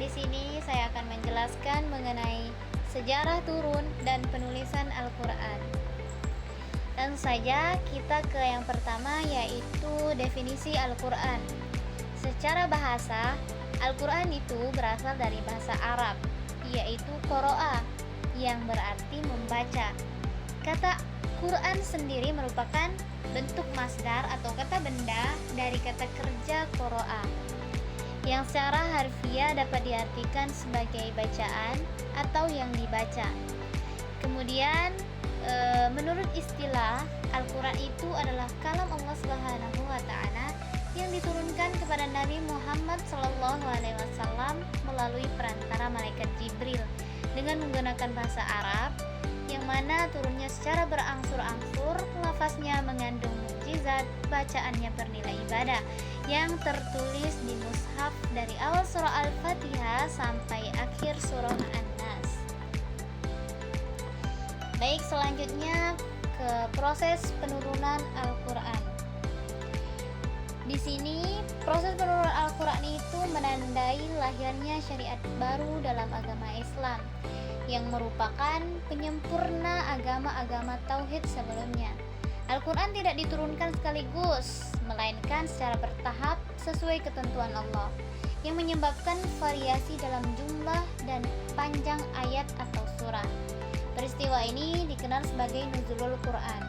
di sini saya akan menjelaskan mengenai sejarah turun dan penulisan Al-Qur'an. Langsung saja kita ke yang pertama, yaitu definisi Al-Qur'an. Secara bahasa, Al-Qur'an itu berasal dari bahasa Arab, yaitu qoro'a, yang berarti membaca. Kata Quran sendiri merupakan bentuk masdar atau kata benda dari kata kerja qoro'a, yang secara harfiah dapat diartikan sebagai bacaan atau yang dibaca. Kemudian menurut istilah, Al-Quran itu adalah kalam Allah Subhanahu wa Ta'ala yang diturunkan kepada Nabi Muhammad SAW melalui perantara malaikat Jibril dengan menggunakan bahasa Arab, yang mana turunnya secara berangsur-angsur, lafaznya mengandung mukjizat, bacaannya bernilai ibadah, yang tertulis di mushaf dari awal surah Al-Fatihah sampai akhir surah An-Nas. Baik, selanjutnya ke proses penurunan Al-Quran. Di sini proses penurunan Al-Quran itu menandai lahirnya syariat baru dalam agama Islam, yang merupakan penyempurna agama-agama tauhid sebelumnya. Al-Quran tidak diturunkan sekaligus, melainkan secara bertahap sesuai ketentuan Allah, yang menyebabkan variasi dalam jumlah dan panjang ayat atau surah. Peristiwa ini dikenal sebagai Nuzulul Quran,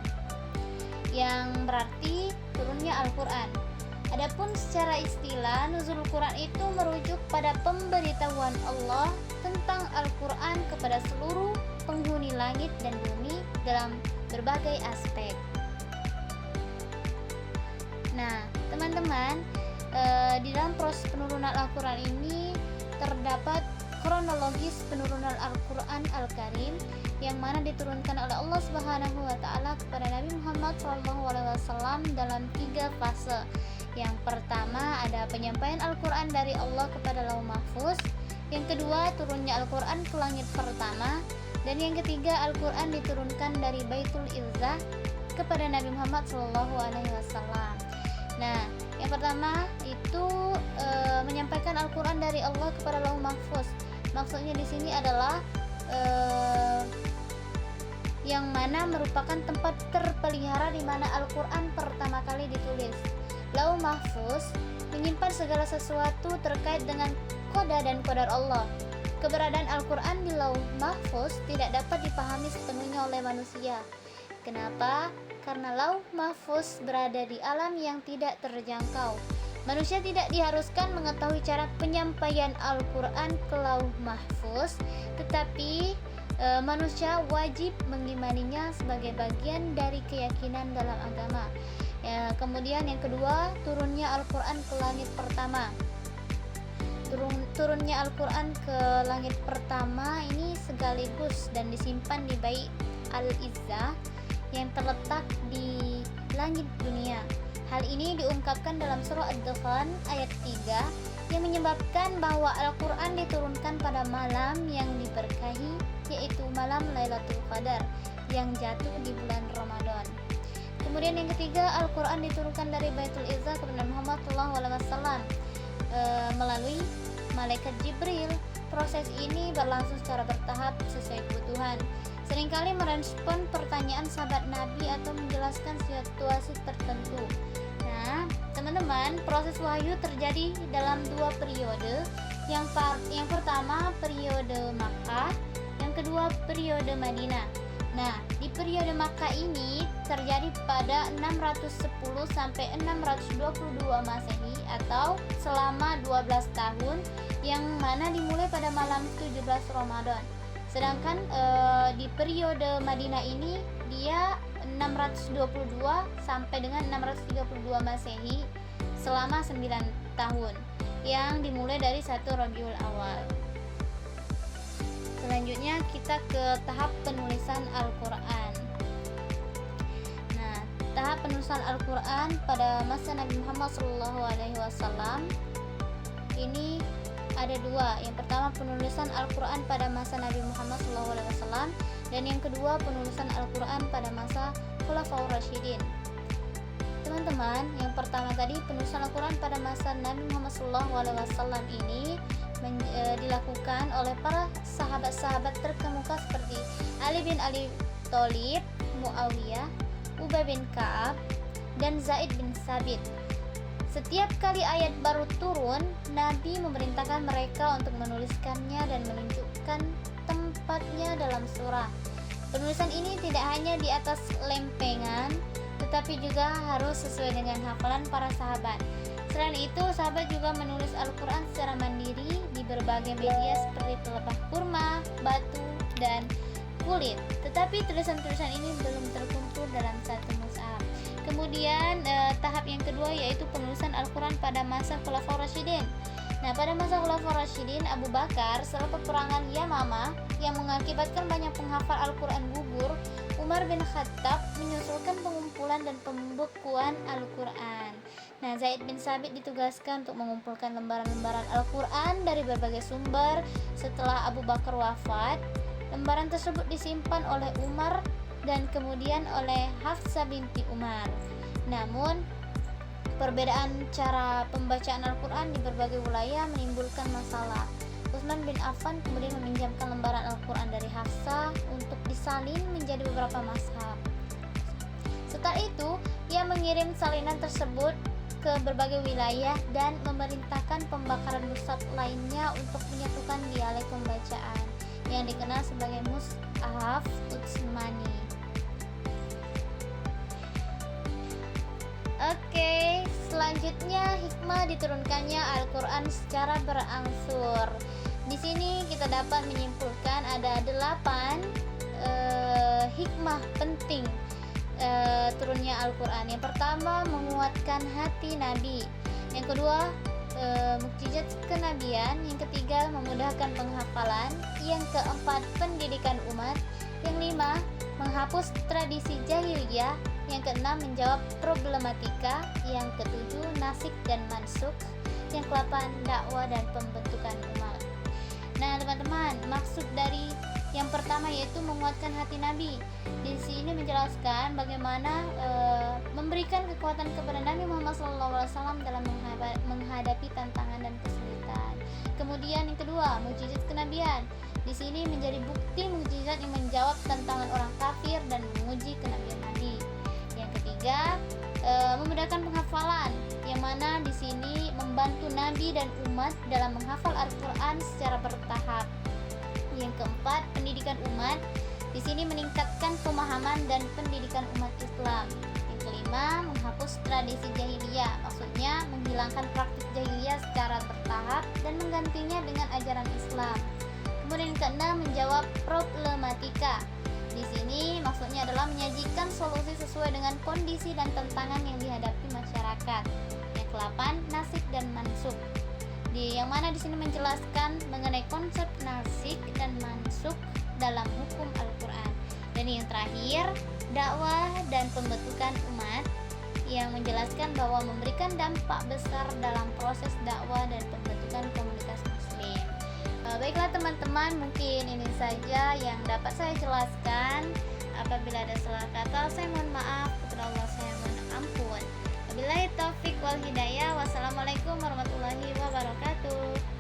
yang berarti turunnya Al-Quran. Adapun secara istilah, Nuzulul Quran itu merujuk pada pemberitahuan Allah tentang Al-Quran kepada seluruh penghuni langit dan bumi dalam berbagai aspek. Nah, teman-teman, di dalam proses penurunan Al-Quran ini terdapat kronologis penurunan Al-Quran Al-Karim, yang mana diturunkan oleh Allah Subhanahu wa Ta'ala kepada Nabi Muhammad SAW dalam 3 fase. Yang pertama ada penyampaian Al-Quran dari Allah kepada Lauh Mahfuz, yang kedua turunnya Al-Quran ke langit pertama, dan yang ketiga Al-Quran diturunkan dari Baitul Izzah kepada Nabi Muhammad SAW. Nah, yang pertama itu menyampaikan Al-Quran dari Allah kepada Lauh Mahfuz. Maksudnya di sini adalah yang mana merupakan tempat terpelihara di mana Al-Quran pertama kali ditulis. Lauh Mahfuz menyimpan segala sesuatu terkait dengan qada dan qadar Allah. Keberadaan Al-Quran di Lauh Mahfuz tidak dapat dipahami sepenuhnya oleh manusia. Kenapa? Karena Lauh Mahfuz berada di alam yang tidak terjangkau. Manusia tidak diharuskan mengetahui cara penyampaian Al-Quran ke Lauh Mahfuz, tetapi manusia wajib mengimaninya sebagai bagian dari keyakinan dalam agama. Kemudian yang kedua, turunnya Al-Quran ke langit pertama. Turunnya Al-Quran ke langit pertama ini sekaligus dan disimpan di Bait Al-Izzah yang terletak di langit dunia. Hal ini diungkapkan dalam surah Ad-Dukhan ayat 3, yang menyebabkan bahwa Al-Quran diturunkan pada malam yang diberkahi, yaitu malam Lailatul Qadar yang jatuh di bulan Ramadan. Kemudian yang ketiga, Al-Quran diturunkan dari Baitul Izzah kepada Muhammad SAW melalui malaikat Jibril. Proses ini berlangsung secara bertahap sesuai kebutuhan, seringkali merespon pertanyaan sahabat Nabi atau menjelaskan situasi tertentu. Nah, teman-teman, proses wahyu terjadi dalam 2 periode. Yang pertama periode Makkah, yang kedua periode Madinah. Nah, di periode Makkah ini terjadi pada 610 sampai 622 Masehi atau selama 12 tahun, yang mana dimulai pada malam 17 Ramadan. Sedangkan di periode Madinah ini dia 622 sampai dengan 632 Masehi selama 9 tahun, yang dimulai dari 1 Rabiul Awal. Selanjutnya kita ke tahap penulisan Al-Quran. Nah, tahap penulisan Al-Quran pada masa Nabi Muhammad SAW ini ada 2. Yang pertama penulisan Al-Quran pada masa Nabi Muhammad SAW, dan yang kedua penulisan Al-Quran pada masa Khulafaur Rasyidin. Teman-teman, yang pertama tadi penulisan Al-Quran pada masa Nabi Muhammad SAW ini dilakukan dilakukan oleh para sahabat-sahabat terkemuka seperti Ali bin Abi Thalib, Muawiyah, Ubay bin Ka'ab, dan Zaid bin Sabit. Setiap kali ayat baru turun, Nabi memerintahkan mereka untuk menuliskannya dan menunjukkan tempatnya dalam surah. Penulisan ini tidak hanya di atas lempengan, tetapi juga harus sesuai dengan hafalan para sahabat. Selain itu, sahabat juga menulis Al-Quran secara mandiri di berbagai media seperti pelepah kurma, batu, dan kulit. Tetapi tulisan-tulisan ini belum terkumpul dalam satu mushaf. Kemudian tahap yang kedua yaitu penulisan Al-Quran pada masa Khulafaur Rasyidin. Nah, pada masa Khulafaur Rasyidin, Abu Bakar setelah peperangan Yamamah yang mengakibatkan banyak penghafal Al-Quran gugur, Umar bin Khattab menyusulkan pengumpulan dan pembekuan Al-Quran. Nah, Zaid bin Sabit ditugaskan untuk mengumpulkan lembaran-lembaran Al-Quran dari berbagai sumber. Setelah Abu Bakar wafat, lembaran tersebut disimpan oleh Umar dan kemudian oleh Hafsah binti Umar. Namun, perbedaan cara pembacaan Al-Quran di berbagai wilayah menimbulkan masalah. Utsman bin Affan kemudian meminjamkan lembaran Al-Quran dari Hafsah untuk disalin menjadi beberapa mazhab. Setelah itu, ia mengirim salinan tersebut ke berbagai wilayah dan memerintahkan pembakaran mushaf lainnya untuk menyatukan dialek pembacaan yang dikenal sebagai Mushaf Utsmani. Oke, selanjutnya hikmah diturunkannya Al-Quran secara berangsur. Di sini kita dapat menyimpulkan ada 8 hikmah penting turunnya Al-Quran. Yang pertama, menguatkan hati Nabi. Yang kedua, mukjizat kenabian. Yang ketiga, memudahkan penghafalan. Yang keempat, pendidikan umat. Yang lima, menghapus tradisi jahiliyah. Yang keenam, menjawab problematika. Yang ketujuh, nasik dan mansuk. Yang kedelapan, dakwah dan pembentukan umat. Nah, teman-teman, maksud dari yang pertama yaitu menguatkan hati Nabi. Di sini menjelaskan bagaimana memberikan kekuatan kepada Nabi Muhammad SAW dalam menghadapi tantangan dan kesulitan. Kemudian yang kedua, mukjizat kenabian. Di sini menjadi bukti mukjizat yang menjawab tantangan orang kafir dan menguji kenabian Nabi. Yang ketiga, memudahkan penghafalan, yang mana di sini membantu Nabi dan umat dalam menghafal Al-Quran secara bertahap. Yang keempat, pendidikan umat. Di sini meningkatkan pemahaman dan pendidikan umat Islam. Yang kelima, menghapus tradisi jahiliyah, maksudnya menghilangkan praktik jahiliyah secara bertahap dan menggantinya dengan ajaran Islam. Kemudian yang keenam, menjawab problematika. Di sini maksudnya adalah menyajikan solusi sesuai dengan kondisi dan tantangan yang dihadapi masyarakat. Yang kedelapan, nasik dan mansuk. Yang mana di sini menjelaskan mengenai konsep nasik dan mansuk dalam hukum Al-Quran. Dan yang terakhir, dakwah dan pembentukan umat, yang menjelaskan bahwa memberikan dampak besar dalam proses dakwah dan pembentukan komunitas muslim. Baiklah teman-teman, mungkin ini saja yang dapat saya jelaskan. Apabila ada salah kata, saya mohon maaf. Kepada Allah saya mohon ampun. Wabillahi taufik wal hidayah. Wassalamualaikum warahmatullahi wabarakatuh.